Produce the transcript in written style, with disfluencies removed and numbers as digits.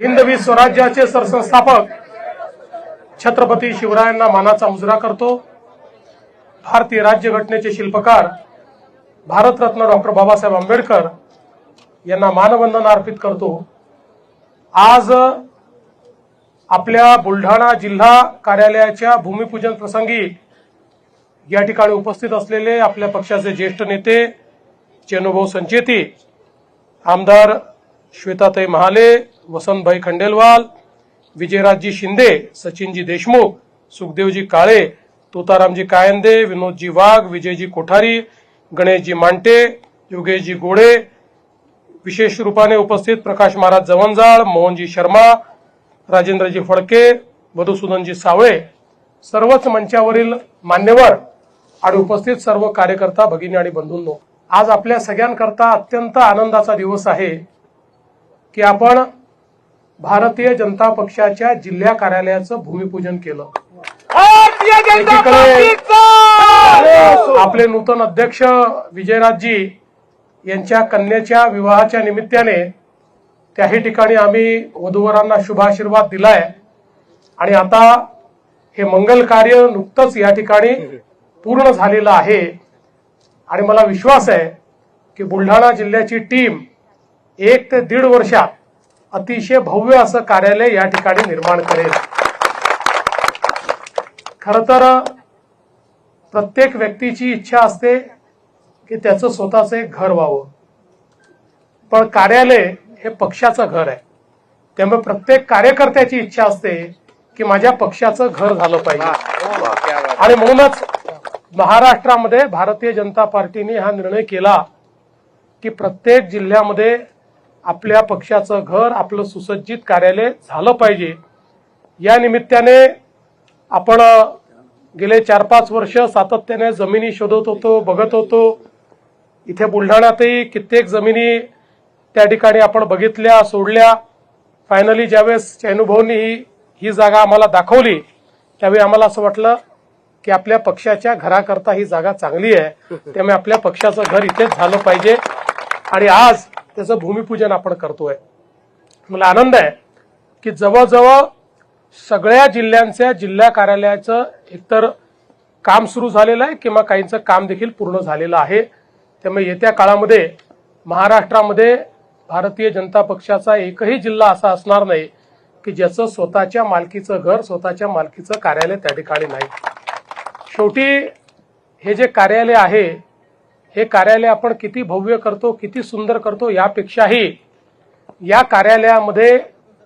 हिंदवी स्वराज्याचे सरसंस्थापक छत्रपती शिवरायांना मानाचा मुजरा करतो। भारतीय राज्यघटनेचे शिल्पकार भारतरत्न डॉक्टर बाबासाहेब आंबेडकर यांना मानवंदना अर्पित करतो। आज आपल्या बुलढाणा जिल्हा कार्यालयाच्या भूमिपूजन प्रसंगी या ठिकाणी उपस्थित असलेले आपल्या पक्षाचे ज्येष्ठ नेते चेनुभाऊ संचेती, आमदार श्वेताताई महाले, वसंतभाई खंडेलवाल, विजयराजजी शिंदे, सचिनजी देशमुख, सुखदेवजी काळे, तुतारामजी कायंदे, विनोदजी वाघ, विजयजी कोठारी, गणेशजी मांटे, योगेशजी गोडे, विशेष रूपाने उपस्थित प्रकाश महाराज जवंजाळ, मोहनजी शर्मा, राजेंद्रजी फडके, मधुसूदनजी सावळे, सर्वच मंचावरील मान्यवर आणि उपस्थित सर्व कार्यकर्ता भगिनी आणि बंधूंनो, आज आपल्या सगळ्यांकरता अत्यंत आनंदाचा दिवस आहे की आपण भारतीय जनता पक्षाच्या जिल्हा कार्यालयाचं भूमिपूजन केलं। आपले नूतन अध्यक्ष विजयराजजी यांच्या कन्याच्या विवाहाच्या निमित्ताने त्याही ठिकाणी आम्ही वधूवरांना शुभाशीर्वाद दिलाय आणि आता हे मंगल कार्य नुकतंच या ठिकाणी पूर्ण झालेलं आहे आणि मला विश्वास आहे की बुलढाणा जिल्ह्याची टीम 1 ते 1.5 वर्षात अतिशय भव्य असं कार्यालय या ठिकाणी निर्माण करेल। खरं तर प्रत्येक व्यक्तीची इच्छा असते की त्याचं स्वतःचं एक घर व्हावं, पण कार्यालय हे पक्षाचं घर आहे, त्यामुळे प्रत्येक कार्यकर्त्याची इच्छा असते की माझ्या पक्षाचं घर झालं पाहिजे। आणि म्हणूनच महाराष्ट्रामध्ये भारतीय जनता पार्टीने हा निर्णय केला की प्रत्येक जिल्ह्यामध्ये आपल्या पक्षाचं घर, आपलं सुसज्जित कार्यालय झालं पाहिजे। या निमित्ताने आपण गेले 4-5 वर्ष सातत्याने जमिनी शोधत होतो, बघत होतो। इथे बुलढाण्यातही कित्येक जमिनी त्या ठिकाणी आपण बघितल्या, सोडल्या। फायनली ज्यावेळेस चैनुभाऊंनी ही जागा आम्हाला दाखवली त्यावेळी आम्हाला असं वाटलं की आपल्या पक्षाच्या घराकरता ही जागा चांगली आहे, त्यामुळे आपल्या पक्षाचं घर इथेच झालं पाहिजे आणि आज त्याचं भूमिपूजन आपण करतोय। मला आनंद आहे की जवळजवळ सगळ्या जिल्ह्यांच्या जिल्हा कार्यालयाचं एकतर काम सुरू झालेलं आहे किंवा काहींचं काम देखील पूर्ण झालेलं आहे। त्यामुळे येत्या काळामध्ये महाराष्ट्रामध्ये भारतीय जनता पक्षाचा एकही जिल्हा असा असणार नाही की ज्याचं स्वतःच्या मालकीचं घर, स्वतःच्या मालकीचं कार्यालय त्या ठिकाणी नाही। शेवटी हे जे कार्यालय आहे, हे कार्यालय आपण किती भव्य करतो, किती सुंदर करतो, यापेक्षाही या कार्यालयामध्ये